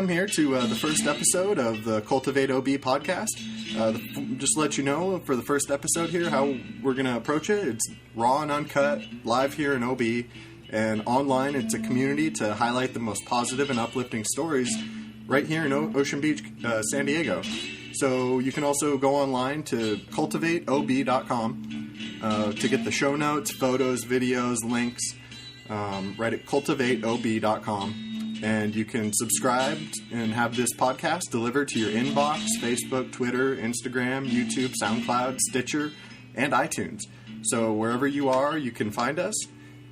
welcome here to the first episode of the Cultivate OB podcast. Just to let you know, for the first episode here, how we're going to approach it. It's raw and uncut, live here in OB, and online it's a community to highlight the most positive and uplifting stories right here in Ocean Beach, San Diego. So you can also go online to cultivateob.com to get the show notes, photos, videos, links, right at cultivateob.com. And you can subscribe and have this podcast delivered to your inbox, Facebook, Twitter, Instagram, YouTube, SoundCloud, Stitcher, and iTunes. So wherever you are, you can find us.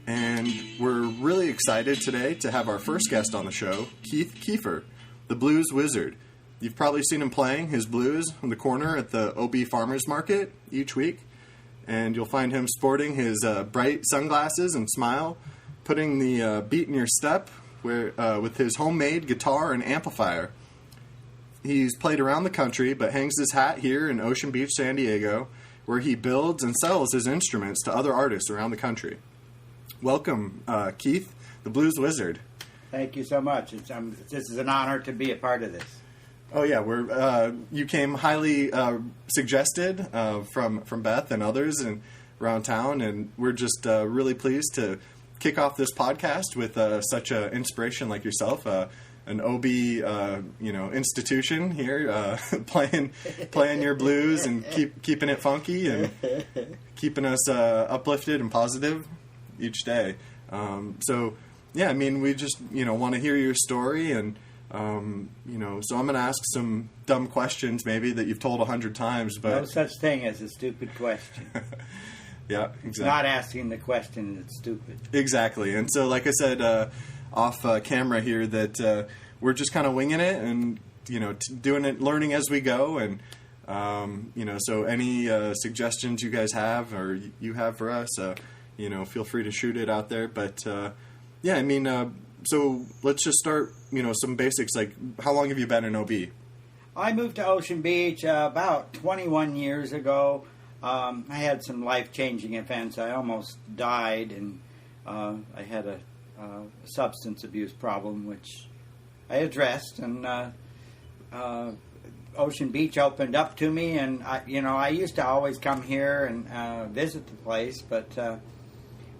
And we're really excited today to have our first guest on the show, Kifer, the blues wizard. You've probably seen him playing his blues in the corner at the OB Farmers Market each week. And you'll find him sporting his bright sunglasses and smile, putting the beat in your step with his homemade guitar and amplifier. He's played around the country, but hangs his hat here in Ocean Beach, San Diego, where he builds and sells his instruments to other artists around the country. Welcome, Keith, the Blues Wizard. Thank you so much. This is an honor to be a part of this. Oh yeah, you came highly suggested from Beth and others and around town, and we're just really pleased to kick off this podcast with such an inspiration like yourself, an OB institution here, playing your blues and keeping it funky and keeping us uplifted and positive each day. So yeah, I mean, we just want to hear your story, and so I'm going to ask some dumb questions maybe that you've told 100 times, but no such thing as a stupid question. Yeah, exactly. It's not asking the question that's stupid. Exactly. And so, like I said off camera here, that we're just kind of winging it and, doing it, learning as we go. And, so any suggestions you guys have or you have for us, feel free to shoot it out there. But, so let's just start, some basics. Like, how long have you been in OB? I moved to Ocean Beach about 21 years ago. I had some life-changing events. I almost died, and I had a substance abuse problem, which I addressed. And Ocean Beach opened up to me, and I used to always come here and visit the place. But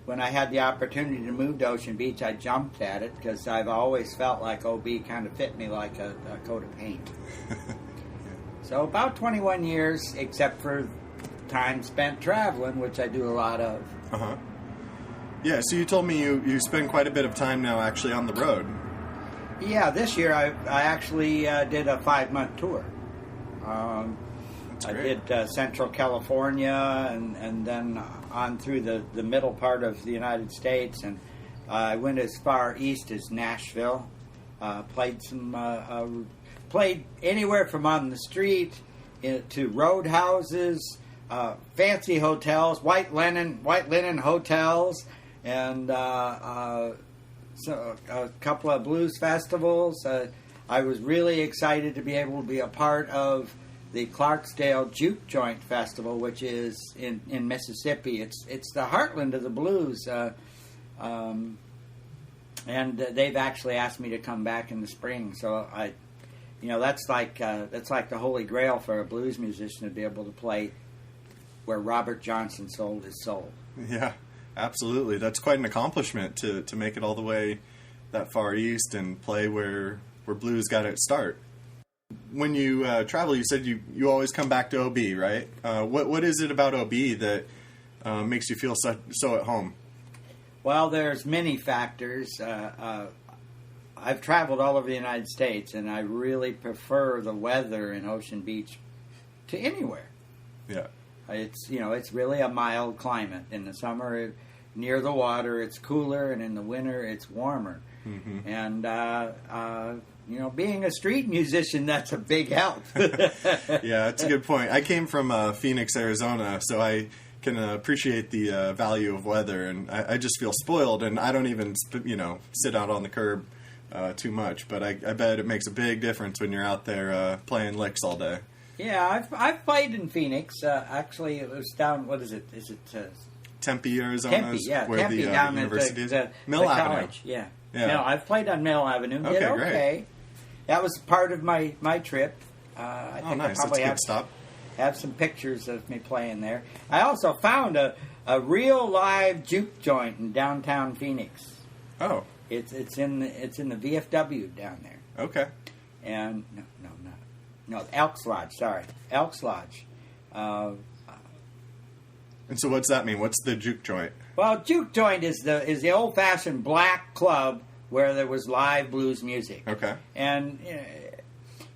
when I had the opportunity to move to Ocean Beach, I jumped at it because I've always felt like OB kind of fit me like a coat of paint. So about 21 years, except for time spent traveling, which I do a lot of. Uh-huh. Yeah, so you told me you spend quite a bit of time now actually on the road. Yeah, this year I actually did a 5-month tour. That's I great. did Central California and then on through the middle part of the United States, and I went as far east as Nashville. Played anywhere from on the street to roadhouses, fancy hotels, white linen hotels, and so a couple of blues festivals. I was really excited to be able to be a part of the Clarksdale Juke Joint Festival, which is in Mississippi. It's the heartland of the blues, and they've actually asked me to come back in the spring. So that's like the holy grail for a blues musician, to be able to play where Robert Johnson sold his soul. Yeah, absolutely. That's quite an accomplishment to make it all the way that far east and play where blues got its start. When you travel, you said you always come back to OB, right? What is it about OB that makes you feel so at home? Well, there's many factors. I've traveled all over the United States, and I really prefer the weather in Ocean Beach to anywhere. Yeah. It's really a mild climate. In the summer, near the water, it's cooler, and in the winter, it's warmer. Mm-hmm. And, being a street musician, that's a big help. Yeah, that's a good point. I came from Phoenix, Arizona, so I can appreciate the value of weather, and I just feel spoiled, and I don't even, sit out on the curb too much, but I bet it makes a big difference when you're out there playing licks all day. Yeah, I've played in Phoenix. Actually, it was down. What is it? Is it Tempe, Arizona? Tempe, yeah, where Tempe the down university at is. the Mill Avenue. College. Yeah. Yeah. No, I've played on Mill Avenue. Okay, Did great. that was part of my trip. I think nice. I probably That's a good stop. Have some pictures of me playing there. I also found a real live juke joint in downtown Phoenix. Oh. It's in the VFW down there. Okay. And no, Elks Lodge. Sorry, Elks Lodge. And so, what's that mean? What's the juke joint? Well, juke joint is the old fashioned black club where there was live blues music. Okay. And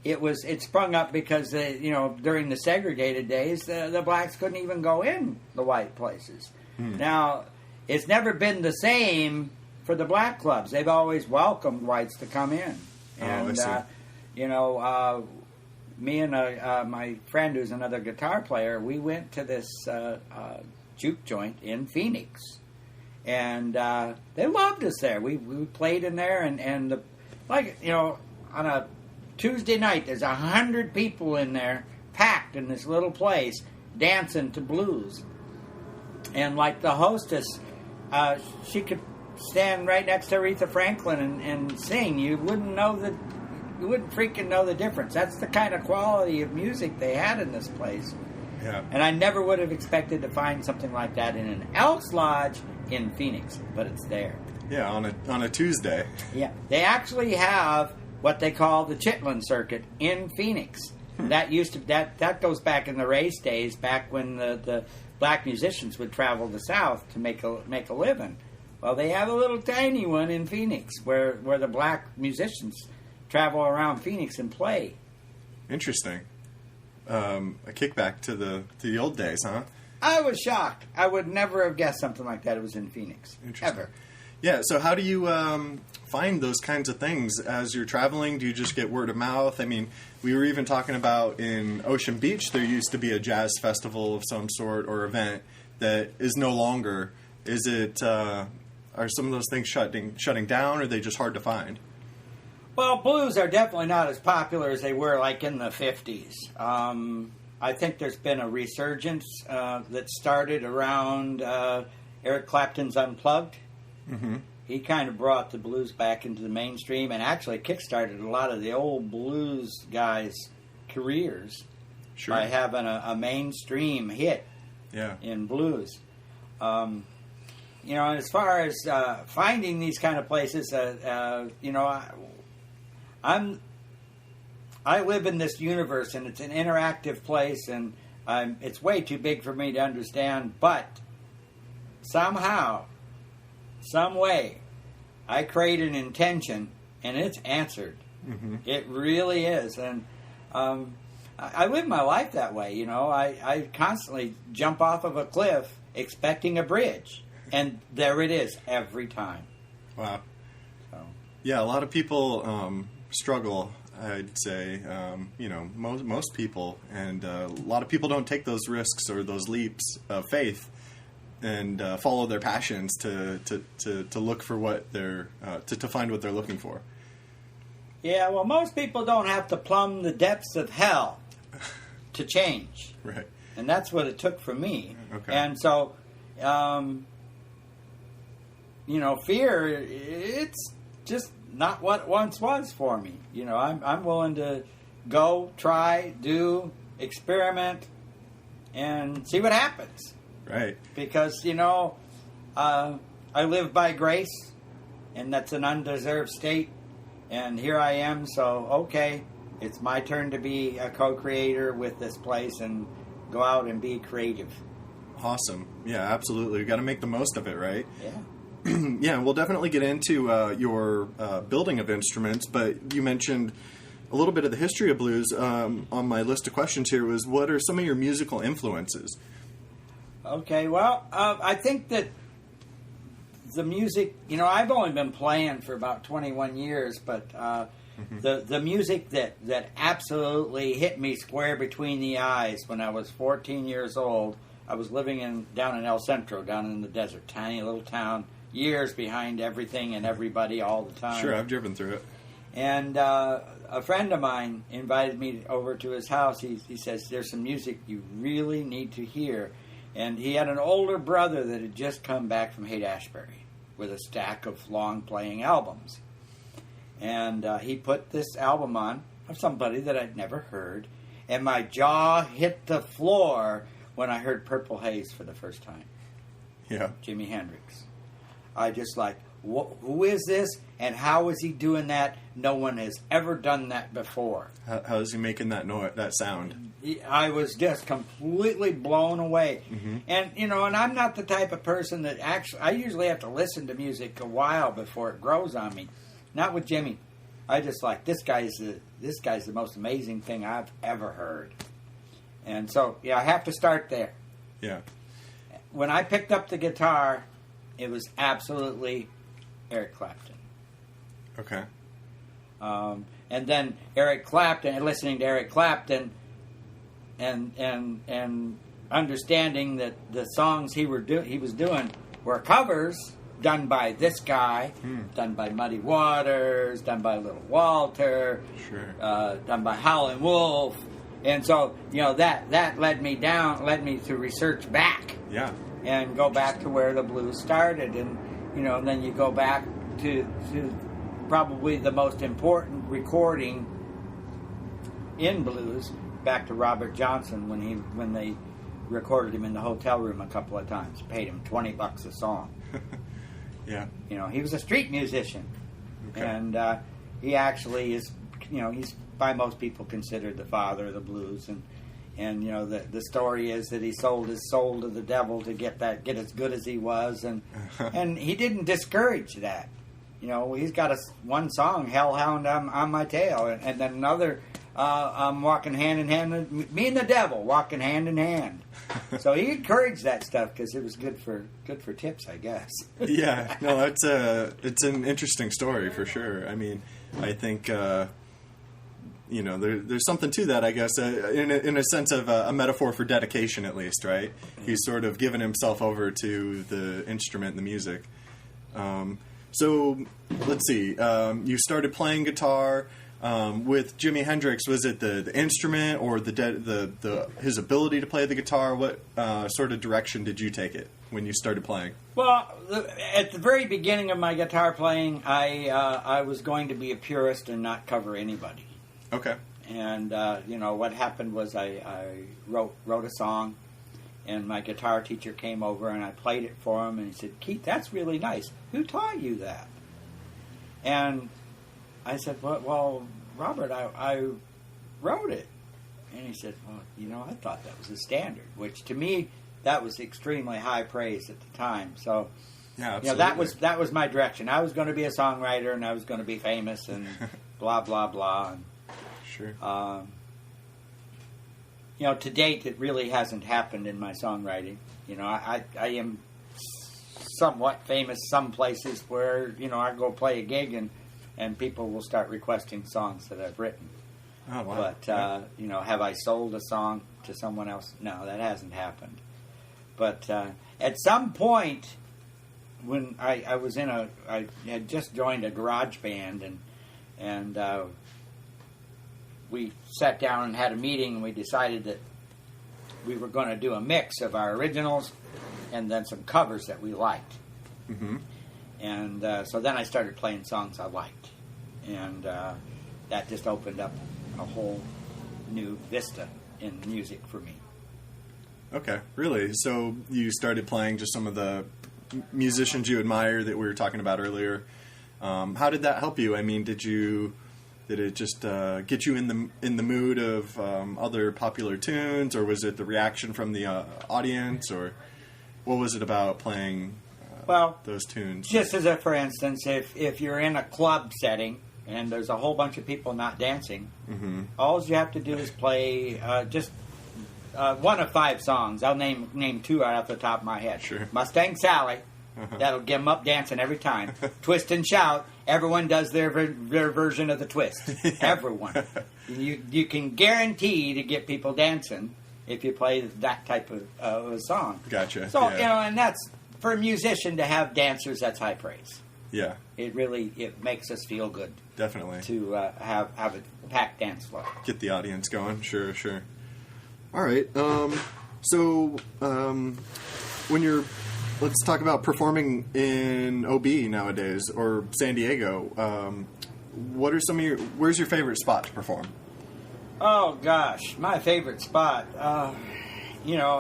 it sprung up because during the segregated days the blacks couldn't even go in the white places. Now it's never been the same for the black clubs. They've always welcomed whites to come in. And I see. Me and my friend who's another guitar player, we went to this juke joint in Phoenix, and they loved us there. We played in there, and on a Tuesday night, there's 100 people in there, packed in this little place, dancing to blues. And like the hostess, she could stand right next to Aretha Franklin and sing. You wouldn't freaking know the difference. That's the kind of quality of music they had in this place. Yeah. And I never would have expected to find something like that in an Elks Lodge in Phoenix, but it's there. Yeah, on a Tuesday. Yeah, they actually have what they call the Chitlin Circuit in Phoenix. That goes back in the race days, back when the black musicians would travel the South to make a living. Well, they have a little tiny one in Phoenix where the black musicians travel around Phoenix and play. Interesting. A kickback to the old days, huh? I was shocked. I would never have guessed something like that. It was in Phoenix. Interesting. Ever. Yeah, so how do you find those kinds of things as you're traveling? Do you just get word of mouth? I mean, we were even talking about in Ocean Beach, there used to be a jazz festival of some sort or event that is no longer. Is it, are some of those things shutting down, or are they just hard to find? Well, blues are definitely not as popular as they were like in the 50s. I think there's been a resurgence that started around Eric Clapton's Unplugged. Mm-hmm. He kind of brought the blues back into the mainstream and actually kickstarted a lot of the old blues guys' careers by having a mainstream hit in blues. As far as finding these kind of places, I live in this universe, and it's an interactive place, and it's way too big for me to understand, but somehow, some way, I create an intention, and it's answered. Mm-hmm. It really is, and I live my life that way, I constantly jump off of a cliff expecting a bridge, and there it is every time. Wow. So. Yeah, a lot of people struggle, I'd say, most people, and a lot of people don't take those risks or those leaps of faith and follow their passions to look for what they're to find what they're looking for. Yeah, well, most people don't have to plumb the depths of hell to change, Right. and that's what it took for me. Okay. And so, fear, it's just not what it once was for me. I'm willing to go, try, do, experiment, and see what happens. Right. Because, I live by grace, and that's an undeserved state, and here I am, so, okay, it's my turn to be a co-creator with this place and go out and be creative. Awesome. Yeah, absolutely. You got to make the most of it, right? Yeah. Yeah, we'll definitely get into your building of instruments, but you mentioned a little bit of the history of blues. On my list of questions here was, what are some of your musical influences? Okay, well, I think that the music, I've only been playing for about 21 years, but the music that absolutely hit me square between the eyes when I was 14 years old, I was living down in El Centro, down in the desert, tiny little town, years behind everything and everybody all the time. Sure, I've driven through it. And a friend of mine invited me over to his house. He says, there's some music you really need to hear. And he had an older brother that had just come back from Haight-Ashbury with a stack of long-playing albums. And he put this album on of somebody that I'd never heard. And my jaw hit the floor when I heard Purple Haze for the first time. Yeah. Jimi Hendrix. I just like, who is this? And how is he doing that? No one has ever done that before. How is he making that sound? I was just completely blown away. Mm-hmm. And, and I'm not the type of person that actually, I usually have to listen to music a while before it grows on me. Not with Jimmy. I just like, this guy's the most amazing thing I've ever heard. And so, I have to start there. Yeah. When I picked up the guitar, it was absolutely Eric Clapton. Okay. And then Eric Clapton, and listening to Eric Clapton, and understanding that the songs he was doing were covers done by this guy, done by Muddy Waters, done by Little Walter, sure, done by Howlin' Wolf, and so that led me to research back, yeah, and go back to where the blues started, and then you go back to probably the most important recording in blues, back to Robert Johnson when they recorded him in the hotel room a couple of times, paid him $20 a song. Yeah. He was a street musician. Okay. And he actually is, he's by most people considered the father of the blues. And the story is that he sold his soul to the devil to get as good as he was. And and he didn't discourage that. He's got one song, Hellhound on My Tail. And then another, I'm walking hand in hand with me and the devil, walking hand in hand. So he encouraged that stuff because it was good for tips, I guess. Yeah, no, it's an interesting story for sure. I mean, I think there's something to that, I guess, in a sense of a metaphor for dedication, at least, right? He's sort of given himself over to the instrument, the music. So let's see. You started playing guitar. With Jimi Hendrix, was it the instrument or his ability to play the guitar? What sort of direction did you take it when you started playing? Well, at the very beginning of my guitar playing, I was going to be a purist and not cover anybody. Okay. And what happened was I wrote a song, and my guitar teacher came over and I played it for him, and he said, "Keith, that's really nice. Who taught you that?" And I said, well, Robert, I wrote it. And he said, well, I thought that was a standard, which to me, that was extremely high praise at the time. So, yeah, absolutely. that was my direction. I was going to be a songwriter, and I was going to be famous, and blah, blah, blah. And, sure. To date, it really hasn't happened in my songwriting. I am somewhat famous some places where, I go play a gig and people will start requesting songs that I've written. Oh, wow. But, have I sold a song to someone else? No, that hasn't happened. But at some point, when I had just joined a garage band, and we sat down and had a meeting, and we decided that we were going to do a mix of our originals and then some covers that we liked. Mm-hmm. And so then I started playing songs I liked. And that just opened up a whole new vista in music for me. Okay, really? So you started playing just some of the musicians you admire that we were talking about earlier. How did that help you? I mean, did it just get you in the mood of other popular tunes, or was it the reaction from the audience, or what was it about playing those tunes? Just as for instance, if you're in a club setting and there's a whole bunch of people not dancing, mm-hmm. all you have to do is play just one of 5 songs. I'll name 2 right off the top of my head. Sure. Mustang Sally. Uh-huh. That'll get them up dancing every time. Twist and Shout. Everyone does their version of the twist. Yeah. Everyone. You can guarantee to get people dancing if you play that type of a song. Gotcha. So, yeah. and that's, for a musician to have dancers, that's high praise. Yeah. It makes us feel good. Definitely. To have a packed dance floor. Get the audience going. Sure. All right. So when you're... Let's talk about performing in OB nowadays, or San Diego. what are some of your? Where's your favorite spot to perform? Oh gosh, my favorite spot. You know,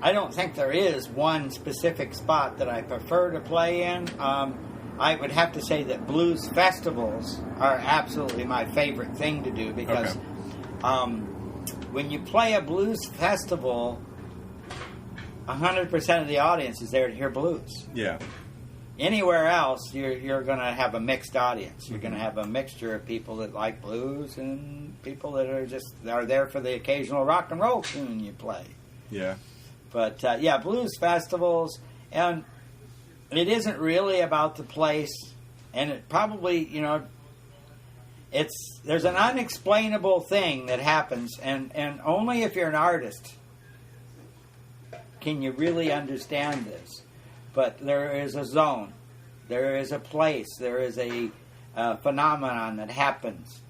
I don't think there is one specific spot that I prefer to play in. I would have to say that blues festivals are absolutely my favorite thing to do because when you play a blues festival, 100% of the audience is there to hear blues. Yeah. Anywhere else, you're going to have a mixed audience. You're going to have a mixture of people that like blues and people that are there for the occasional rock and roll tune you play. Yeah. But yeah, blues festivals, and it isn't really about the place, and it probably, you know, there's an unexplainable thing that happens, and only if you're an artist can you really understand this. But there is a zone, there is a place, there is a phenomenon that happens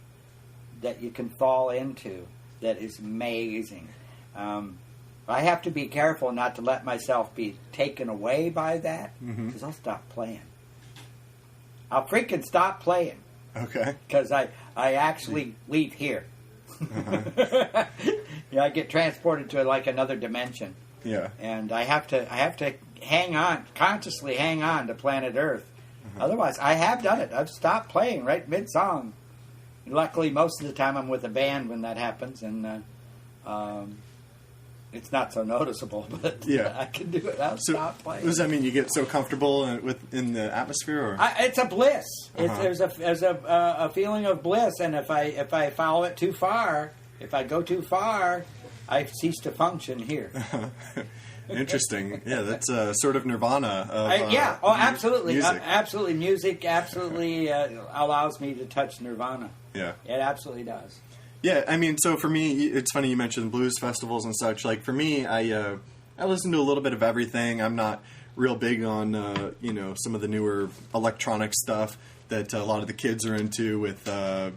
that you can fall into that is amazing. I have to be careful not to let myself be taken away by that, because I'll stop playing. I'll freaking stop playing. Okay. Because I actually leave here. Yeah, I get transported to like another dimension. Yeah. And I have to consciously hang on to planet Earth. Otherwise, I have done it. I've stopped playing right mid-song. Luckily, most of the time I'm with a band when that happens, and it's not so noticeable, but yeah. I can do it. I'll stop playing. Does that mean you get so comfortable in the atmosphere? Or? It's a bliss. There's a feeling of bliss, and if I follow it too far, if I go too far, I cease to function here. Interesting. Yeah, that's sort of nirvana. Absolutely. Music. Absolutely. Music absolutely allows me to touch nirvana. Yeah. It absolutely does. Yeah, I mean, so for me, it's funny you mentioned blues festivals and such. Like, for me, I listen to a little bit of everything. I'm not real big on, some of the newer electronic stuff that a lot of the kids are into with, the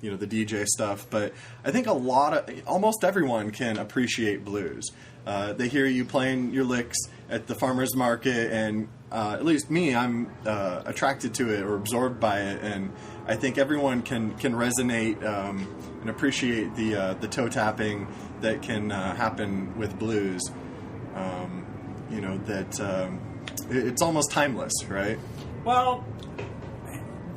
DJ stuff. But I think almost everyone can appreciate blues. They hear you playing your licks at the farmer's market, and at least me, I'm attracted to it or absorbed by it, and I think everyone can resonate and appreciate the toe tapping that can happen with blues. It's almost timeless, right? Well,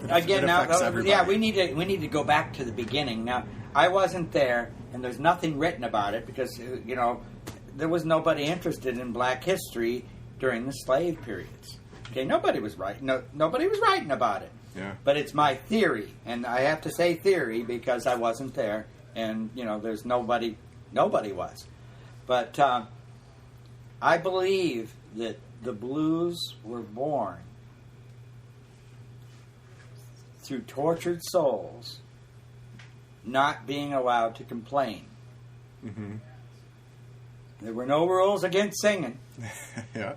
again, now, we need to go back to the beginning. Now, I wasn't there, and there's nothing written about it because there was nobody interested in Black history during the slave periods. Okay, nobody was writing about it. Yeah. But it's my theory, and I have to say theory because I wasn't there, and there's nobody was. But I believe that the blues were born through tortured souls not being allowed to complain. Mm-hmm. There were no rules against singing. Yeah.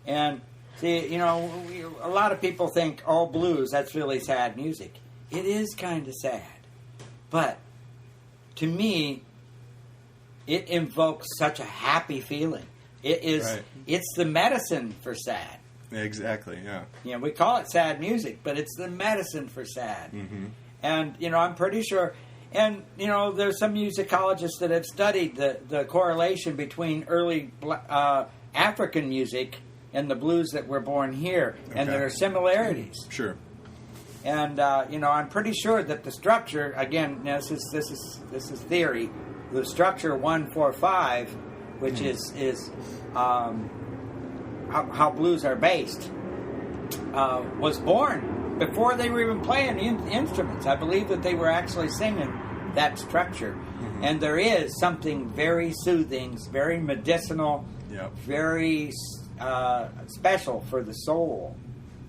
And see, a lot of people think, oh, blues, that's really sad music. It is kind of sad. But to me, it invokes such a happy feeling. It is. Right. It's the medicine for sad. Exactly, yeah. We call it sad music, but it's the medicine for sad. Mm-hmm. And, I'm pretty sure... And, there's some musicologists that have studied the correlation between early African music and the blues that were born here. Okay. And there are similarities. Sure. And, I'm pretty sure that the structure, again, this is theory, the structure 1-4-5, which is how blues are based, was born before they were even playing the instruments. I believe that they were actually singing that structure. Mm-hmm. And there is something very soothing, very medicinal, yep. very special for the soul.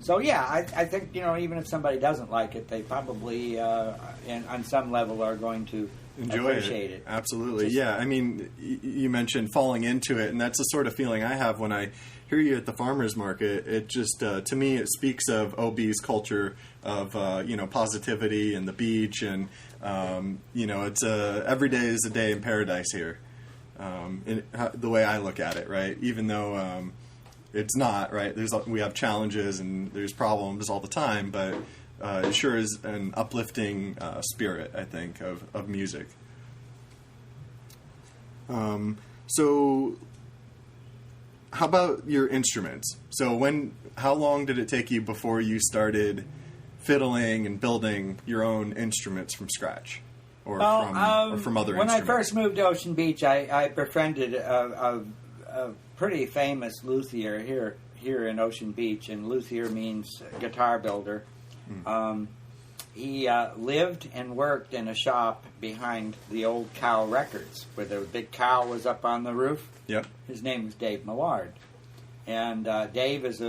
So, yeah, I think, even if somebody doesn't like it, they probably, on some level, are going to enjoy appreciate it. Absolutely, yeah. I mean, you mentioned falling into it, and that's the sort of feeling I have when I hear you at the farmer's market. It just, to me, it speaks of OB's culture of, positivity and the beach, and, it's every day is a day in paradise here, the way I look at it, right? Even though it's not, right? We have challenges and there's problems all the time, but it sure is an uplifting spirit, I think, of music. So how about your instruments? So how long did it take you before you started fiddling and building your own instruments from scratch, or from other when instruments? I first moved to Ocean Beach, I befriended a pretty famous luthier here in Ocean Beach, and luthier means guitar builder. He lived and worked in a shop behind the old Cow Records, where the big cow was up on the roof. Yep. His name was Dave Millard, and Dave is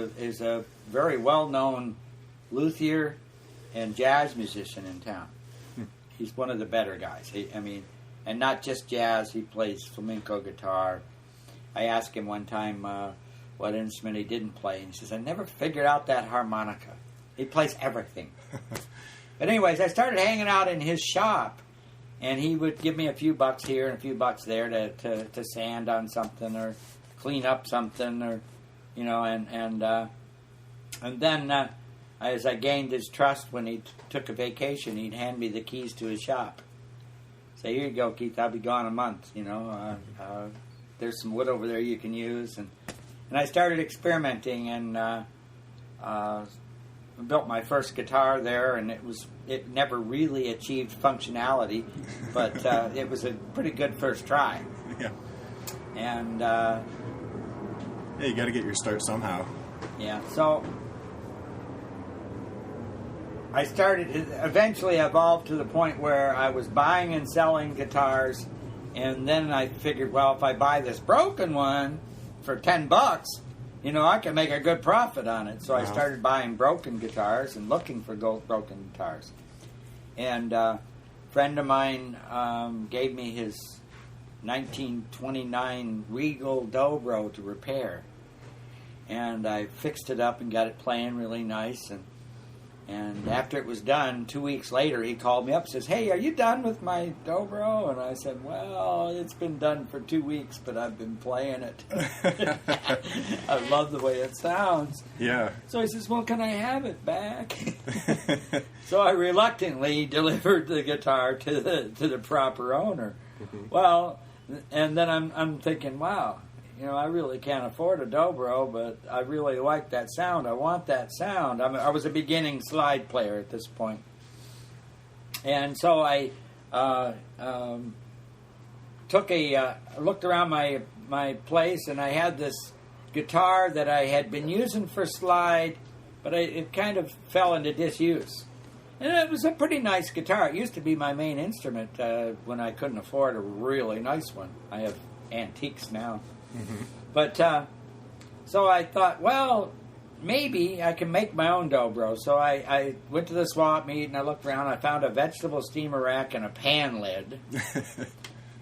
a very well-known luthier and jazz musician in town. He's one of the better guys. And not just jazz. He plays flamenco guitar. I asked him one time what instrument he didn't play, and he says, "I never figured out that harmonica." He plays everything. But anyways, I started hanging out in his shop, and he would give me a few bucks here and a few bucks there to sand on something or clean up something, or and then as I gained his trust, when he took a vacation, he'd hand me the keys to his shop. Say, "Here you go, Keith. I'll be gone a month. There's some wood over there you can use." And I started experimenting and built my first guitar there, and it never really achieved functionality, but it was a pretty good first try. Yeah. And you got to get your start somehow. Yeah. So I eventually evolved to the point where I was buying and selling guitars, and then I figured, well, if I buy this broken one for $10, I can make a good profit on it. So I started buying broken guitars and looking for broken guitars. And a friend of mine gave me his 1929 Regal Dobro to repair. And I fixed it up and got it playing really nice. And after it was done, 2 weeks later, he called me up and says, "Hey, are you done with my Dobro?" And I said, "Well, it's been done for 2 weeks, but I've been playing it." I love the way it sounds. Yeah. So he says, "Well, can I have it back?" So I reluctantly delivered the guitar to the proper owner. Mm-hmm. Well, and then I'm thinking, wow. I really can't afford a Dobro, but I really like that sound. I want that sound. I was a beginning slide player at this point. And so I looked around my place, and I had this guitar that I had been using for slide, but it kind of fell into disuse. And it was a pretty nice guitar. It used to be my main instrument when I couldn't afford a really nice one. I have antiques now. Mm-hmm. But so I thought, well, maybe I can make my own Dobro. So I went to the swap meet and I looked around. I found a vegetable steamer rack and a pan lid.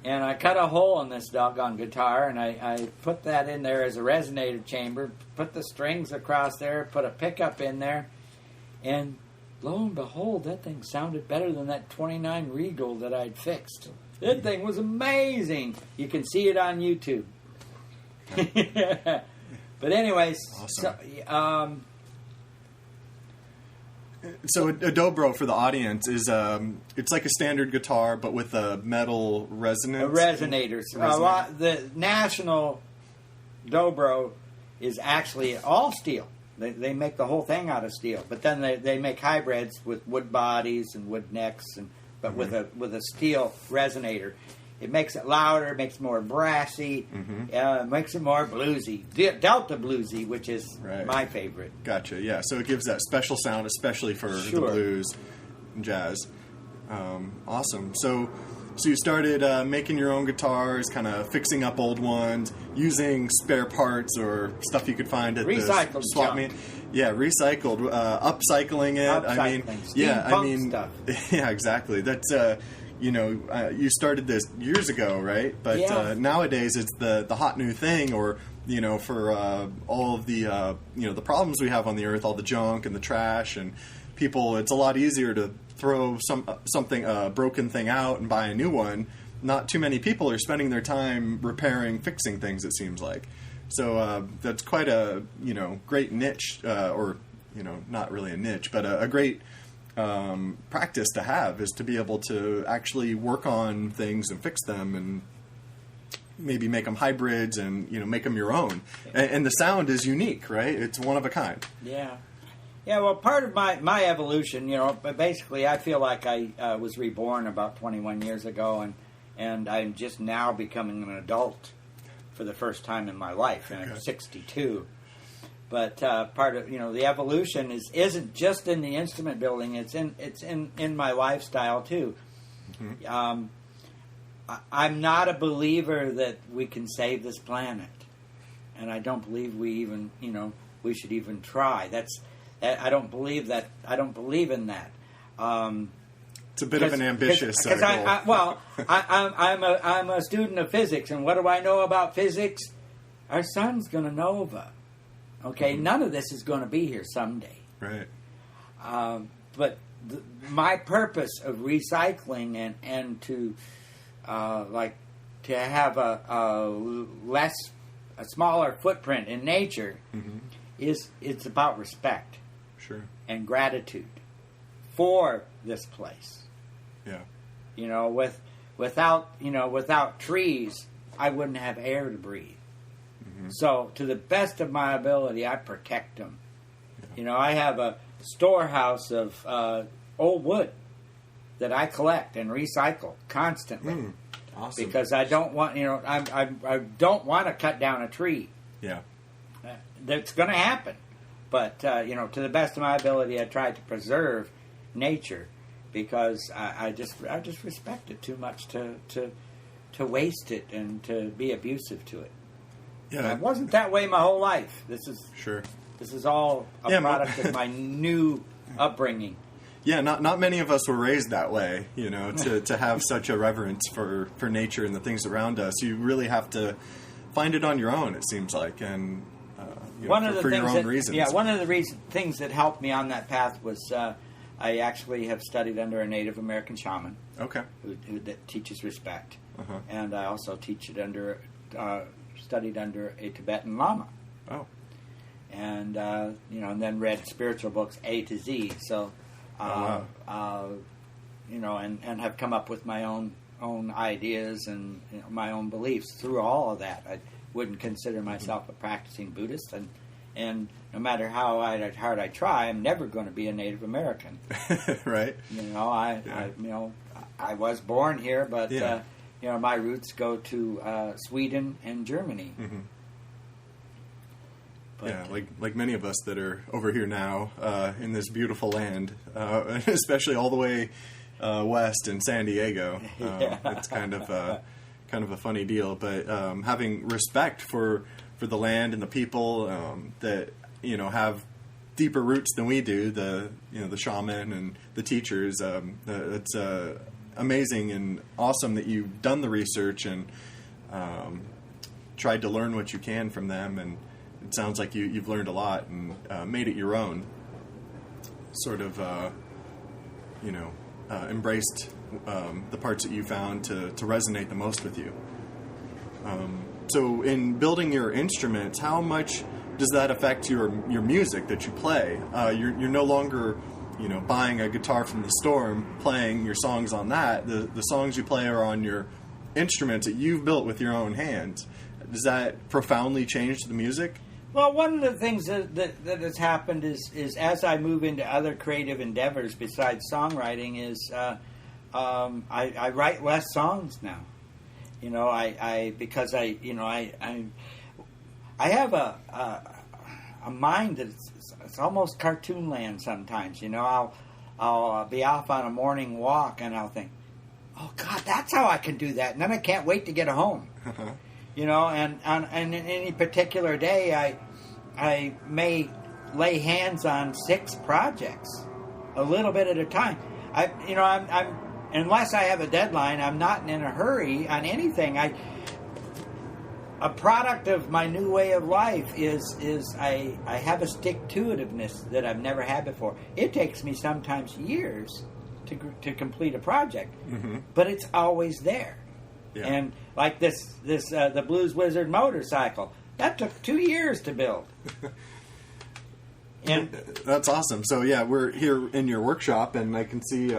And I cut a hole in this doggone guitar, and I put that in there as a resonator chamber, put the strings across there, put a pickup in there, and lo and behold, that thing sounded better than that 29 Regal that I'd fixed. That thing was amazing. You can see it on YouTube. But anyways, awesome. So a dobro, for the audience, is it's like a standard guitar, but with a metal resonance. A resonator. The national dobro is actually all steel. They make the whole thing out of steel, but then they make hybrids with wood bodies and wood necks, but mm-hmm. with a steel resonator. It makes it louder, makes it more brassy, mm-hmm. Makes it more bluesy. Delta bluesy, which is my favorite. Gotcha, yeah. So it gives that special sound, especially for the blues and jazz. Awesome. So you started making your own guitars, kind of fixing up old ones, using spare parts or stuff you could find at recycled the swap meet. Yeah, recycled, upcycling it. Stuff. Yeah, exactly. That's you started this years ago, right? But nowadays it's the hot new thing, or for all of the the problems we have on the earth, all the junk and the trash, and people, it's a lot easier to throw a broken thing out and buy a new one. Not too many people are spending their time repairing, fixing things, it seems like. So that's quite a great niche, or not really a niche, but a great practice to have, is to be able to actually work on things and fix them and maybe make them hybrids and make them your own. And the sound is unique, right? It's one of a kind. Yeah. Yeah, well, part of my evolution, but basically I feel like I was reborn about 21 years ago, and I'm just now becoming an adult for the first time in my life, and I'm 62. But part of the evolution isn't just in the instrument building; it's in my lifestyle too. Mm-hmm. I'm not a believer that we can save this planet, and I don't believe we should even try. I don't believe that. I don't believe in that. It's a bit of an ambitious goal. I'm a student of physics, and what do I know about physics? Our sun's going to nova. Okay, mm-hmm. None of this is going to be here someday. Right. But my purpose of recycling and to to have a smaller footprint in nature, mm-hmm. It's about respect. Sure. And gratitude for this place. Yeah. Without trees, I wouldn't have air to breathe. Mm-hmm. So, to the best of my ability, I protect them. Yeah. I have a storehouse of old wood that I collect and recycle constantly. Awesome. Because I don't want, I don't want to cut down a tree. Yeah. That's going to happen. But, to the best of my ability, I try to preserve nature because I just respect it too much to waste it and to be abusive to it. Yeah. And I wasn't that way my whole life. This is all a product of my new upbringing. Yeah, not many of us were raised that way, to have such a reverence for nature and the things around us. You really have to find it on your own, it seems like, and for your own reasons. Yeah, one of the things that helped me on that path was I actually have studied under a Native American shaman. Okay. Who that teaches respect. Uh-huh. And I also studied under a Tibetan Lama. Oh. And, and then read spiritual books A to Z. So... wow. And have come up with my own ideas and my own beliefs through all of that. I wouldn't consider myself a practicing Buddhist, and no matter how hard I try, I'm never going to be a Native American. Right. I was born here, but my roots go to Sweden and Germany. Mm-hmm. But, like many of us that are over here now in this beautiful land, especially all the way west in San Diego. It's kind of a funny deal, but having respect for the land and the people that have deeper roots than we do, the shaman and the teachers. It's amazing and awesome that you've done the research and tried to learn what you can from them, and it sounds like you've learned a lot and made it your own. Sort of, embraced the parts that you found to resonate the most with you. So in building your instruments, how much does that affect your music that you play? You're no longer, buying a guitar from the store and playing your songs on that. The songs you play are on your instruments that you've built with your own hands. Does that profoundly change the music? Well, one of the things that has happened is as I move into other creative endeavors besides songwriting is I write less songs now. Because I have a mind that's almost cartoon land sometimes. I'll be off on a morning walk and I'll think, oh God, that's how I can do that, and then I can't wait to get home. And in any particular day, I may lay hands on 6 projects, a little bit at a time. I'm unless I have a deadline, I'm not in a hurry on anything. A product of my new way of life is I have a stick-to-itiveness that I've never had before. It takes me sometimes years to complete a project, mm-hmm. but it's always there. Yeah. And like the Blues Wizard motorcycle, That took 2 years to build. And that's awesome. So yeah, we're here in your workshop, and I can see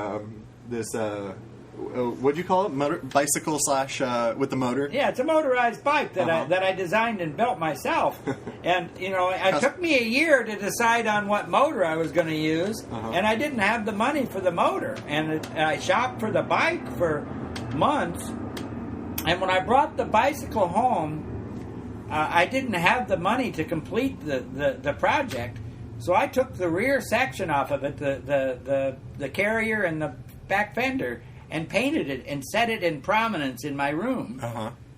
this. What'd you call it? Bicycle slash with the motor. Yeah, it's a motorized bike that I designed and built myself. And it took me a year to decide on what motor I was going to use, and I didn't have the money for the motor. And I shopped for the bike for months. And when I brought the bicycle home, I didn't have the money to complete the project. So I took the rear section off of it, the carrier and the back fender, and painted it and set it in prominence in my room.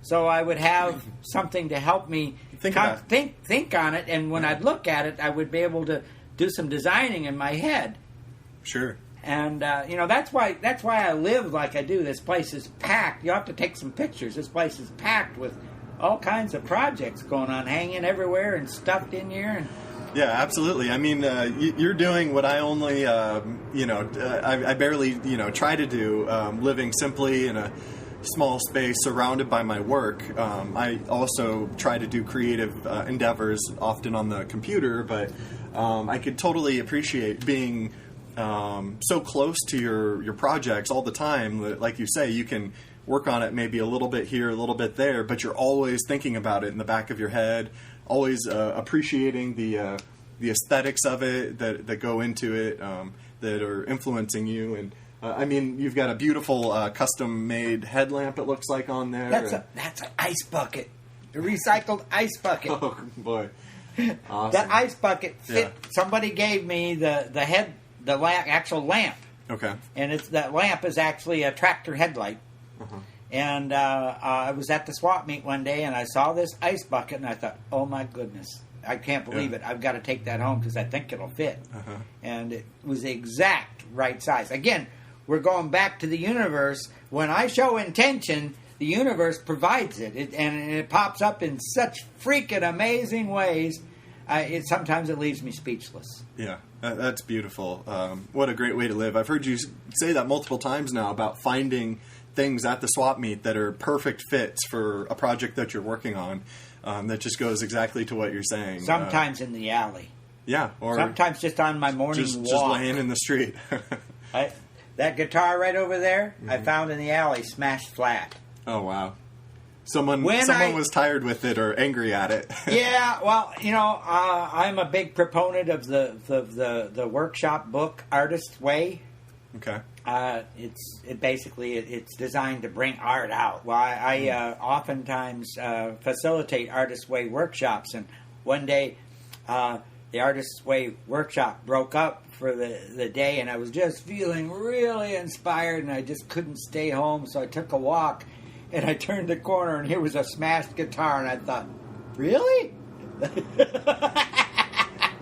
So I would have something to help me think on it, and when I'd look at it, I would be able to do some designing in my head. Sure. And that's why I live like I do. This place is packed. You have to take some pictures. This place is packed with all kinds of projects going on, hanging everywhere and stuffed in here. And yeah, absolutely. I mean, you're doing what I only, I barely, try to do, living simply in a small space surrounded by my work. I also try to do creative endeavors, often on the computer, but I could totally appreciate being so close to your projects all the time. Like you say, you can work on it maybe a little bit here, a little bit there, but you're always thinking about it in the back of your head, always appreciating the aesthetics of it that go into it, that are influencing you. And I mean, you've got a beautiful custom-made headlamp, it looks like, on there. That's an ice bucket, a recycled ice bucket. Oh boy, awesome. That ice bucket fit. Yeah. Somebody gave me the actual lamp. Okay. And that lamp is actually a tractor headlight. And I was at the swap meet one day, and I saw this ice bucket, and I thought, oh my goodness, I can't believe it. I've got to take that home because I think it'll fit. And it was the exact right size. Again, we're going back to the universe. When I show intention, the universe provides it, and it pops up in such freaking amazing ways. Sometimes it leaves me speechless. Yeah, that's beautiful. What a great way to live. I've heard you say that multiple times now about finding things at the swap meet that are perfect fits for a project that you're working on. That just goes exactly to what you're saying. Sometimes in the alley. Yeah, or sometimes just on my morning walk. Just laying in the street. That guitar right over there, I found in the alley, smashed flat. Oh wow! Someone was tired with it or angry at it. Yeah, well, I'm a big proponent of the workshop book, Artist's Way. Okay. It's designed to bring art out. Well, I oftentimes facilitate Artist's Way workshops, and one day the Artist's Way workshop broke up for the day, and I was just feeling really inspired, and I just couldn't stay home, so I took a walk, and I turned the corner, and here was a smashed guitar, and I thought, really?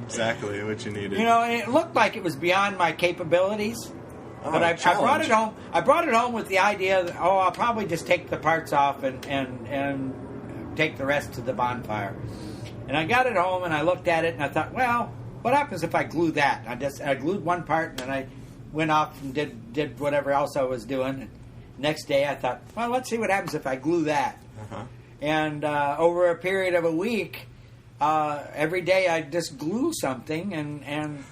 Exactly what you needed. And it looked like it was beyond my capabilities. But I brought it home. I brought it home with the idea that I'll probably just take the parts off and take the rest to the bonfire. And I got it home and I looked at it and I thought, well, what happens if I glue that? I glued one part and then I went off and did whatever else I was doing. And next day I thought, well, let's see what happens if I glue that. And over a period of a week, every day I just glue something and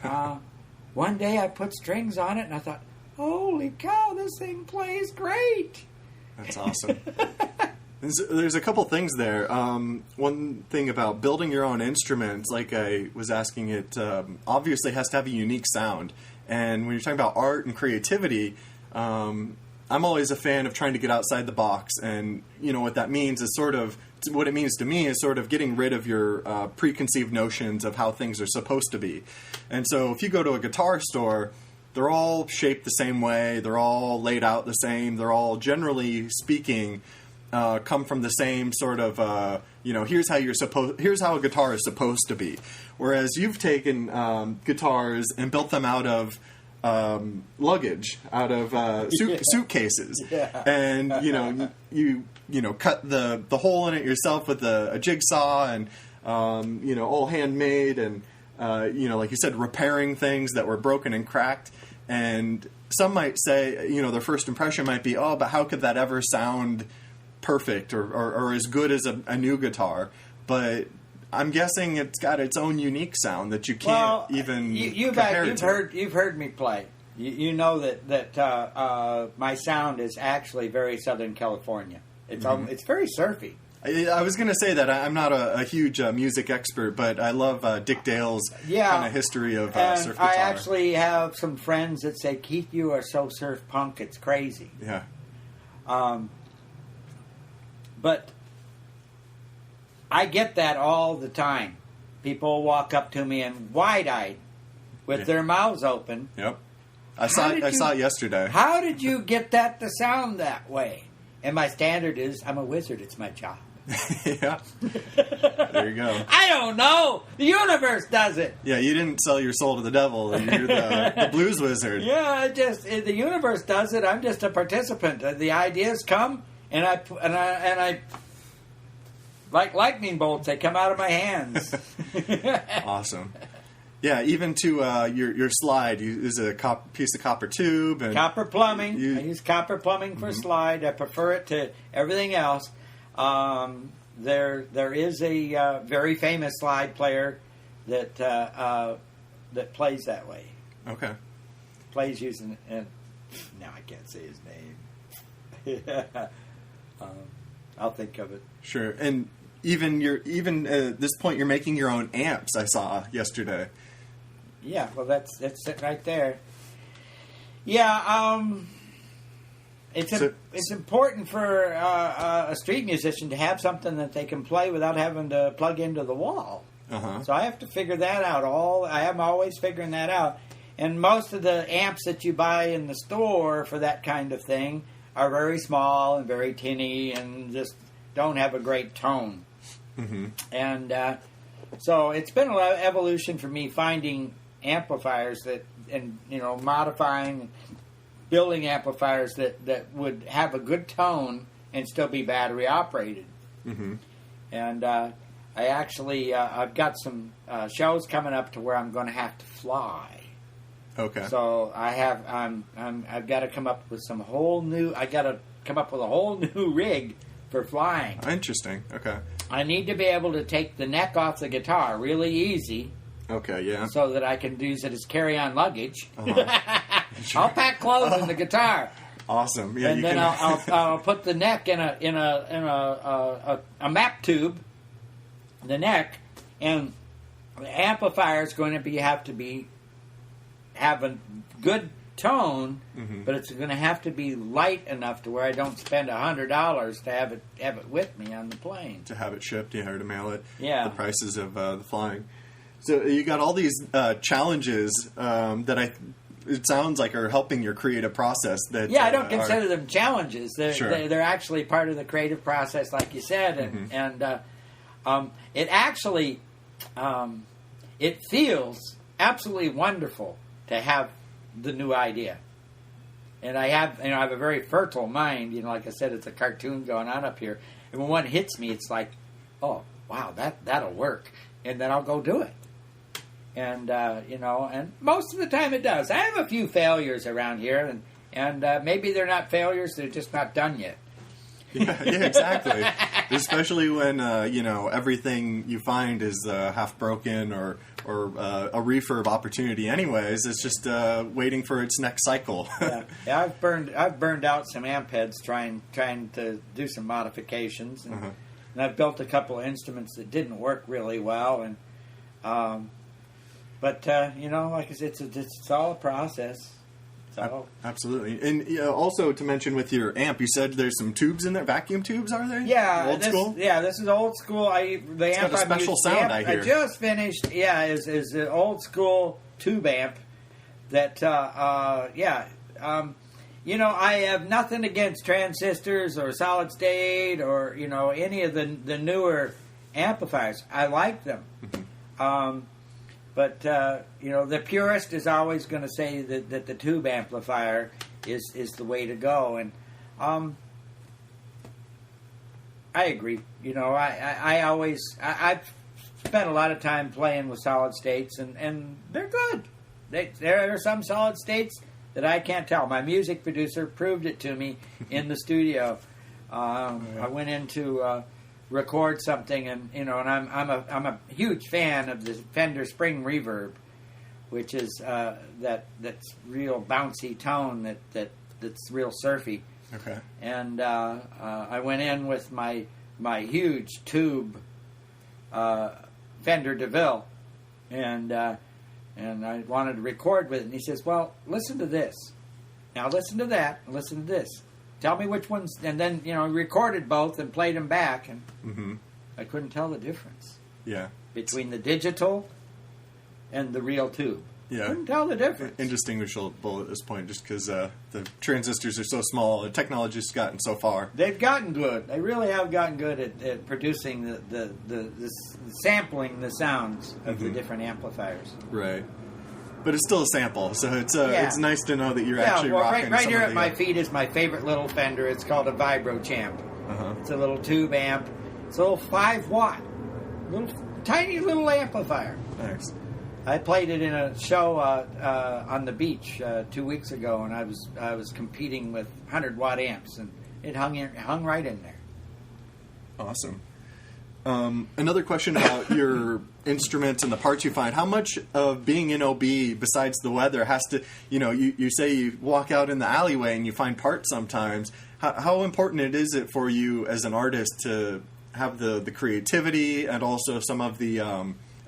one day I put strings on it and I thought, holy cow, this thing plays great. That's awesome. There's a couple things there. One thing about building your own instruments, like I was asking, it obviously has to have a unique sound. And when you're talking about art and creativity, I'm always a fan of trying to get outside the box. And what that means is what it means to me is sort of getting rid of your preconceived notions of how things are supposed to be. And so if you go to a guitar store, they're all shaped the same way. They're all laid out the same. They're all, generally speaking, come from the same sort of, here's how a guitar is supposed to be. Whereas you've taken guitars and built them out of luggage, out of suitcases. Yeah. And, you cut the hole in it yourself with a jigsaw and, all handmade and, like you said, repairing things that were broken and cracked. And some might say, their first impression might be, oh, but how could that ever sound perfect or as good as a new guitar? but I'm guessing it's got its own unique sound that you can't you've heard me play. You know that my sound is actually very Southern California. It's very surfy. I was going to say that I'm not a huge music expert, but I love Dick Dale's kind of history of surf guitar. I actually have some friends that say, "Keith, you are so surf punk, it's crazy." Yeah. But I get that all the time. People walk up to me and wide-eyed with their mouths open. Yep. I saw it yesterday. How did you get that to sound that way? And my standard is, I'm a wizard. It's my job. Yeah. There you go. I don't know. The universe does it. Yeah, you didn't sell your soul to the devil. You're the blues wizard. Yeah, the universe does it. I'm just a participant. The ideas come, and I like lightning bolts. They come out of my hands. Awesome. Yeah, even to your slide, you use a piece of copper tube and copper plumbing. I use copper plumbing for slide. I prefer it to everything else. There is a very famous slide player that plays that way. Okay. Plays using now I can't say his name. I'll think of it. Sure. And even at this point, you're making your own amps. I saw yesterday. Yeah, well, that's it right there. Yeah, it's important for a street musician to have something that they can play without having to plug into the wall. Uh-huh. So I have to figure that out. I am always figuring that out. And most of the amps that you buy in the store for that kind of thing are very small and very tinny and just don't have a great tone. Mm-hmm. And so it's been a lot of evolution for me finding amplifiers modifying, building amplifiers that would have a good tone and still be battery operated. Mm-hmm. And I actually I've got some shows coming up to where I'm going to have to fly. Okay. So I've got to come up with a whole new rig for flying. Interesting. Okay. I need to be able to take the neck off the guitar really easy. Okay, yeah. So that I can use it as carry-on luggage. Uh-huh. Sure. I'll pack clothes in the guitar. Awesome. Yeah, and then I'll put the neck in a map tube, the neck, and the amplifier is going to have a good tone, mm-hmm. but it's going to have to be light enough to where I don't spend $100 to have it with me on the plane. To have it shipped, or to mail it. Yeah. The prices of the flying. So you got all these challenges that it sounds like are helping your creative process. That I don't consider them challenges. They're actually part of the creative process, like you said, and it actually it feels absolutely wonderful to have the new idea. And I have a very fertile mind. Like I said, it's a cartoon going on up here, and when one hits me, it's like, oh wow, that'll work, and then I'll go do it. And and most of the time it does. I have a few failures around here, and maybe they're not failures; they're just not done yet. Yeah, exactly. Especially when everything you find is half broken or a refurb opportunity. Anyways, it's just waiting for its next cycle. Yeah. I've burned out some amp heads trying to do some modifications, and, uh-huh. and I've built a couple of instruments that didn't work really well, and. But, like I said, it's all a process. Absolutely. And also to mention with your amp, you said there's some tubes in there, vacuum tubes, are they? Yeah. Old school? Yeah, this is old school. It's got a special sound, I hear. I just finished, is an old school tube amp that, I have nothing against transistors or solid state or, any of the newer amplifiers. I like them. Mm-hmm. But, the purist is always going to say that the tube amplifier is the way to go. And I agree. I've spent a lot of time playing with solid states, and they're good. There are some solid states that I can't tell. My music producer proved it to me in the studio. I went into record something, and and I'm a huge fan of the Fender Spring Reverb, which is that's real bouncy tone that's real surfy. Okay. And I went in with my huge tube Fender DeVille, and I wanted to record with it. And he says, "Well, listen to this. Now listen to that. And listen to this. Tell me which ones." And then he recorded both and played them back, and I couldn't tell the difference. Yeah. Between the digital and the real tube. Yeah. Couldn't tell the difference. Indistinguishable at this point, just because the transistors are so small. The technology's gotten so far. They've gotten good. They really have gotten good at producing the sampling the sounds of the different amplifiers. Right. But it's still a sample, so it's nice to know that you're actually rocking. Right here at my feet is my favorite little Fender. It's called a Vibro Champ. It's a little tube amp. It's a little 5-watt, tiny little amplifier. Nice. I played it in a show on the beach 2 weeks ago, and I was competing with 100-watt amps, and it hung right in there. Awesome. Another question about your instruments and the parts you find. How much of being in OB, besides the weather, has to, you say you walk out in the alleyway and you find parts sometimes. How important is it for you as an artist to have the creativity and also some of the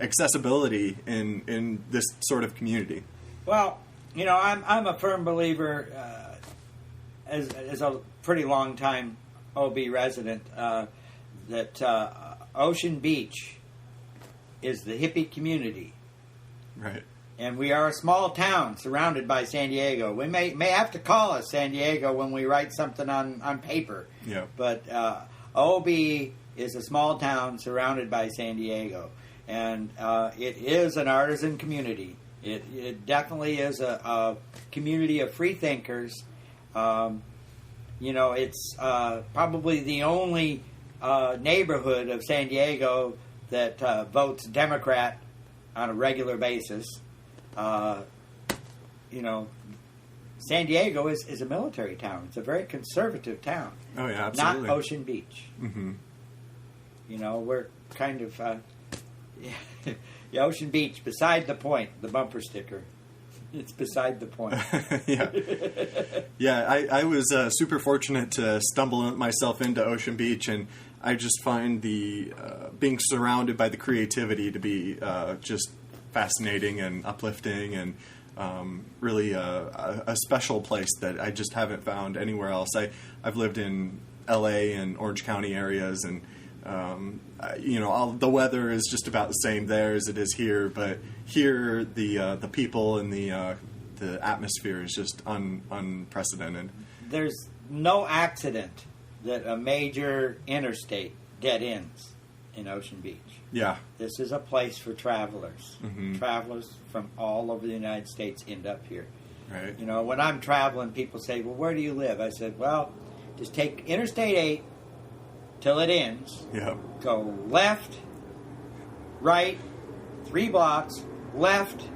accessibility in this sort of community? Well, I'm a firm believer, as a pretty long time OB resident, that Ocean Beach is the hippie community. Right. And we are a small town surrounded by San Diego. We may have to call us San Diego when we write something on paper. Yeah. But OB is a small town surrounded by San Diego. And it is an artisan community. It definitely is a community of free thinkers. It's probably the only neighborhood of San Diego that votes Democrat on a regular basis. San Diego is a military town. It's a very conservative town. Oh, yeah, absolutely. Not Ocean Beach. Mm-hmm. We're kind of... the Ocean Beach, beside the point, the bumper sticker. It's beside the point. Yeah, I was super fortunate to stumble myself into Ocean Beach, and I just find the being surrounded by the creativity to be just fascinating and uplifting, and really a special place that I just haven't found anywhere else. I've lived in L.A. and Orange County areas, and the weather is just about the same there as it is here, but here the people and the atmosphere is just unprecedented. There's no accident that a major interstate dead ends in Ocean Beach. Yeah. This is a place for travelers. Mm-hmm. Travelers from all over the United States end up here. Right. When I'm traveling, people say, "Well, where do you live?" I said, "Well, just take Interstate 8 till it ends. Yeah. Go left, right, 3 blocks, left,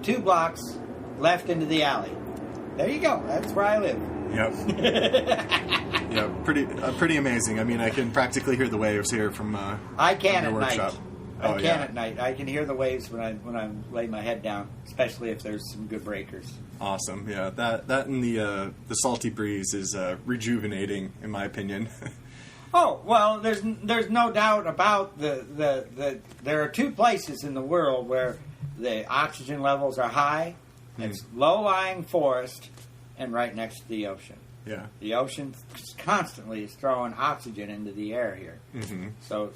2 blocks, left into the alley. There you go. That's where I live." Yep. Yeah, pretty amazing. I mean, I can practically hear the waves here from I can from your at workshop. night. I can at night. I can hear the waves when I lay my head down, especially if there's some good breakers. Awesome. Yeah, that and the salty breeze is rejuvenating, in my opinion. Oh, well, there's no doubt about the there are 2 places in the world where the oxygen levels are high. It's low-lying forest and right next to the ocean. Yeah. The ocean constantly is throwing oxygen into the air here. Mm-hmm. So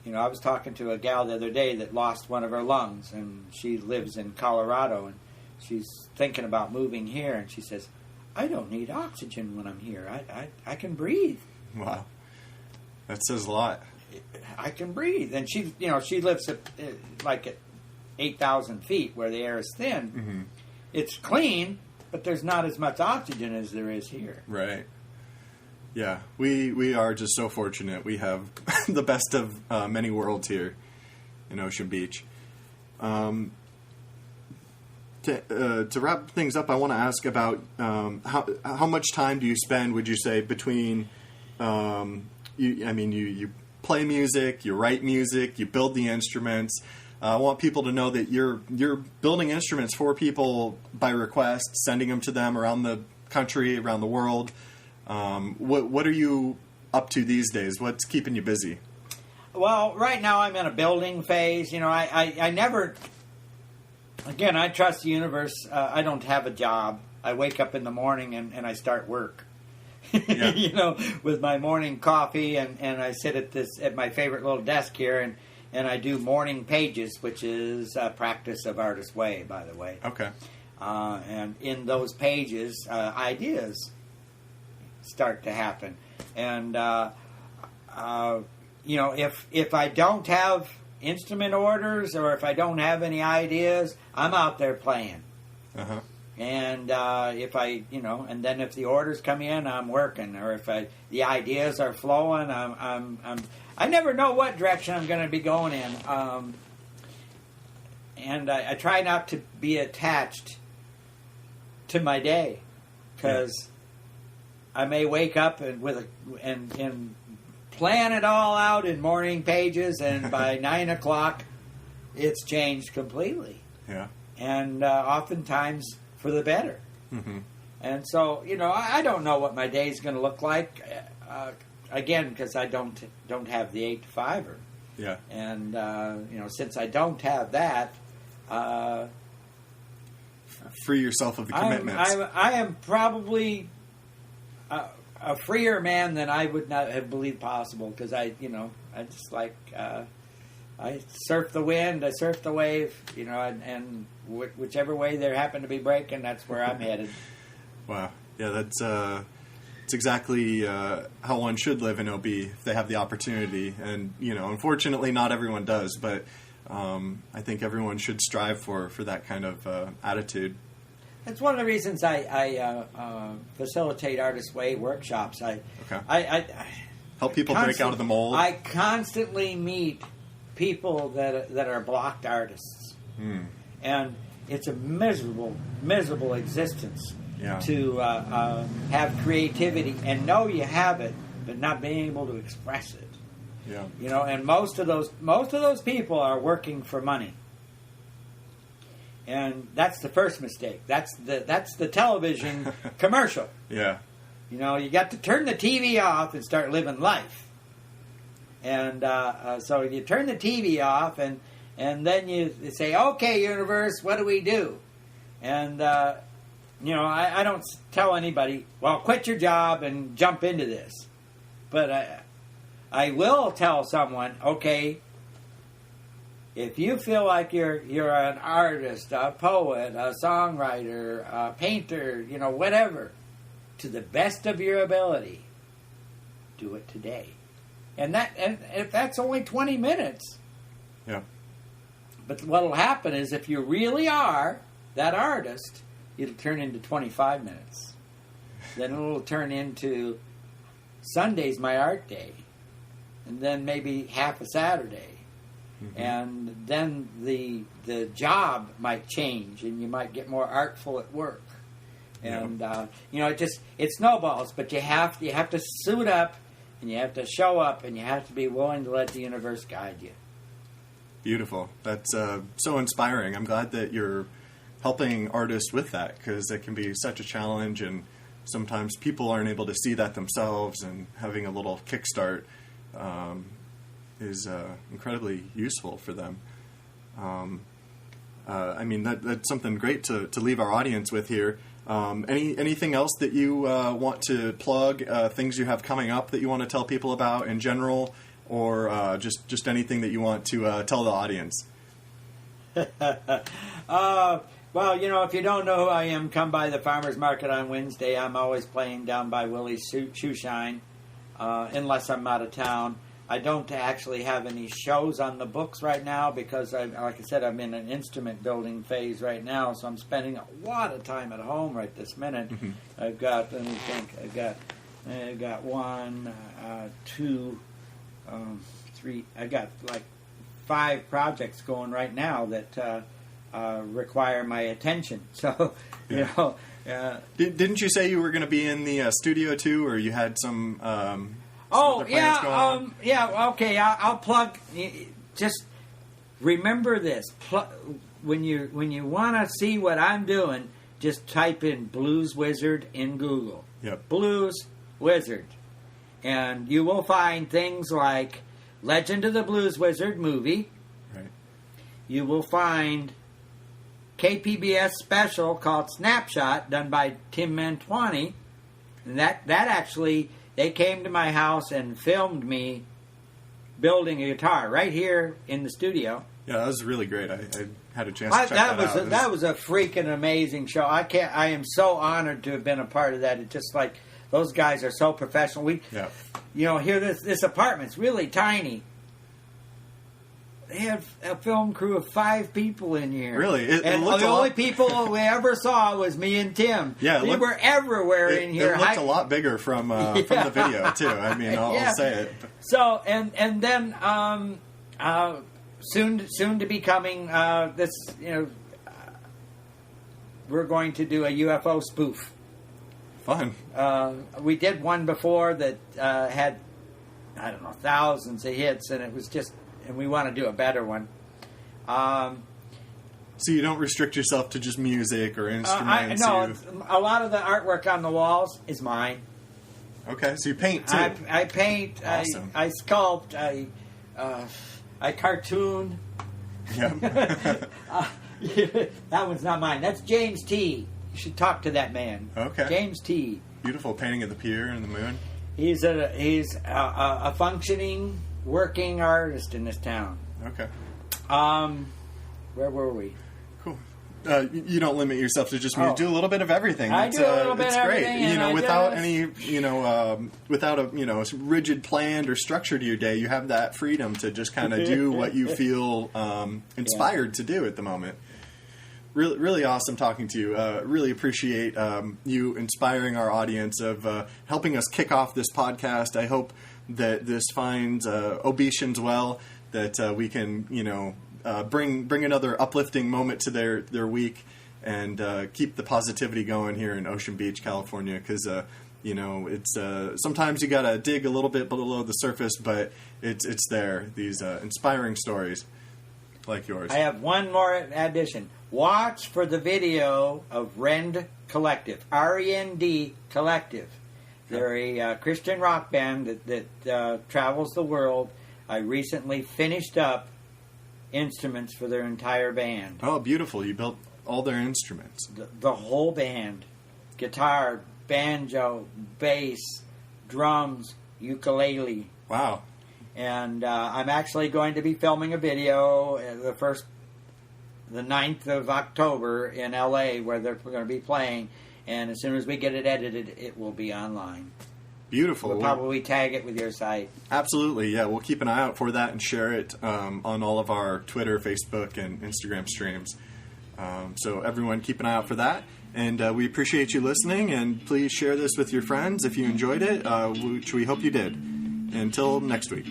I was talking to a gal the other day that lost one of her lungs, and she lives in Colorado, and she's thinking about moving here, and she says, "I don't need oxygen when I'm here. I can breathe." Wow, that says a lot. I can breathe, and she lives at 8,000 feet where the air is thin. Mm-hmm. It's clean, but there's not as much oxygen as there is here. Right. Yeah, we are just so fortunate. We have the best of many worlds here in Ocean Beach. To wrap things up, I want to ask about how much time do you spend, would you say, between you play music, you write music, you build the instruments. I want people to know that you're building instruments for people by request, sending them to them around the country, around the world. What are you up to these days? What's keeping you busy? Well, right now I'm in a building phase. I never... Again, I trust the universe. I don't have a job. I wake up in the morning and I start work. Yeah. With my morning coffee, and I sit at my favorite little desk here, and I do morning pages, which is a practice of Artist Way, by the way. Okay. And in those pages, ideas start to happen. And if I don't have instrument orders, or if I don't have any ideas, I'm out there playing. Uh-huh. And and then if the orders come in, I'm working. Or if the ideas are flowing, I never know what direction I'm going to be going in. And I try not to be attached to my day, because I may wake up and plan it all out in morning pages, and by 9 o'clock, it's changed completely. Yeah. And oftentimes for the better. Mm-hmm. And so, I don't know what my day is going to look like. Again, because I don't have the 8 to 5er. Yeah. And since I don't have that, free yourself of the commitments. I am probably a freer man than I would not have believed possible, because I just like I surf the wind, I surf the wave, and whichever way there happen to be breaking, that's where I'm headed. Wow, yeah, that's exactly how one should live in OB if they have the opportunity, and unfortunately, not everyone does, but I think everyone should strive for that kind of attitude. That's one of the reasons I facilitate Artist Way workshops. I help people break out of the mold. I constantly meet people that are blocked artists, and it's a miserable existence to have creativity and know you have it, but not being able to express it. Yeah, and most of those people are working for money. And that's the first mistake. That's the television commercial. Yeah. You got to turn the TV off and start living life. And so you turn the TV off, and then you say, "Okay, universe, what do we do?" And I don't tell anybody, "Well, quit your job and jump into this." But I will tell someone, "Okay, if you feel like you're an artist, a poet, a songwriter, a painter, whatever, to the best of your ability, do it today." And if that's only 20 minutes. Yeah. But what'll happen is, if you really are that artist, it'll turn into 25 minutes. Then it'll turn into Sunday's my art day. And then maybe half a Saturday. Mm-hmm. And then the job might change, and you might get more artful at work. And it snowballs, but you have to suit up, and you have to show up, and you have to be willing to let the universe guide you. Beautiful. That's so inspiring. I'm glad that you're helping artists with that, because it can be such a challenge, and sometimes people aren't able to see that themselves, and having a little kickstart is incredibly useful for them. That's something great to leave our audience with here. Anything else that you want to plug, things you have coming up that you want to tell people about in general, or just anything that you want to tell the audience? Well, if you don't know who I am, come by the farmer's market on Wednesday. I'm always playing down by Willie's Shoe Shine, unless I'm out of town. I don't actually have any shows on the books right now, because, like I said, I'm in an instrument building phase right now, so I'm spending a lot of time at home right this minute. Mm-hmm. I've got 1, 2, 3. I got like 5 projects going right now that require my attention. So, Didn't you say you were going to be in the studio too, or you had some? Oh, other plans going on? Okay. I'll plug. Just remember this: when you want to see what I'm doing, just type in Blues Wizard in Google. Yep. Blues Wizard, and you will find things like Legend of the Blues Wizard movie. Right. You will find KPBS special called Snapshot, done by Tim Mantuani. And that actually, they came to my house and filmed me building a guitar right here in the studio. Yeah, that was really great. I had a chance to check that out. That was a freaking amazing show. I am so honored to have been a part of that. It's just like, those guys are so professional. Here this apartment's really tiny. They have a film crew of 5 people in here. Really? The only people we ever saw was me and Tim. Yeah, we were everywhere in here. It looked a lot bigger from the video too. I mean, I'll say it. So and then soon to be coming. We're going to do a UFO spoof. Fun. We did one before that had, I don't know, thousands of hits, and it was just. And we want to do a better one. So you don't restrict yourself to just music or instruments? No, a lot of the artwork on the walls is mine. Okay, so you paint too. I paint. Awesome. I sculpt. I cartoon. Yep. That one's not mine. That's James T. You should talk to that man. Okay. James T. Beautiful painting of the pier and the moon. He's a functioning, working artist in this town. Okay. Where were we? Cool. You don't limit yourself to just music. Oh. Do a little bit of everything. I do a little bit of everything. It's great. Without any, without a rigid plan or structure to your day, you have that freedom to just kind of do what you feel inspired to do at the moment. Really, really awesome talking to you. Really appreciate you inspiring our audience of helping us kick off this podcast. I hope that this finds Obetians well, that we can, bring another uplifting moment to their week and keep the positivity going here in Ocean Beach, California, because, it's sometimes you got to dig a little bit below the surface, but it's there, these inspiring stories like yours. I have one more addition. Watch for the video of Rend Collective, R-E-N-D Collective. They're a Christian rock band that travels the world. I recently finished up instruments for their entire band. Oh, beautiful. You built all their instruments. The whole band. Guitar, banjo, bass, drums, ukulele. Wow. And I'm actually going to be filming a video the 9th of October in L.A. where they're going to be playing. And as soon as we get it edited, it will be online. Beautiful. We'll probably tag it with your site. Absolutely, yeah. We'll keep an eye out for that and share it on all of our Twitter, Facebook, and Instagram streams. So everyone keep an eye out for that. And we appreciate you listening. And please share this with your friends if you enjoyed it, which we hope you did. Until next week.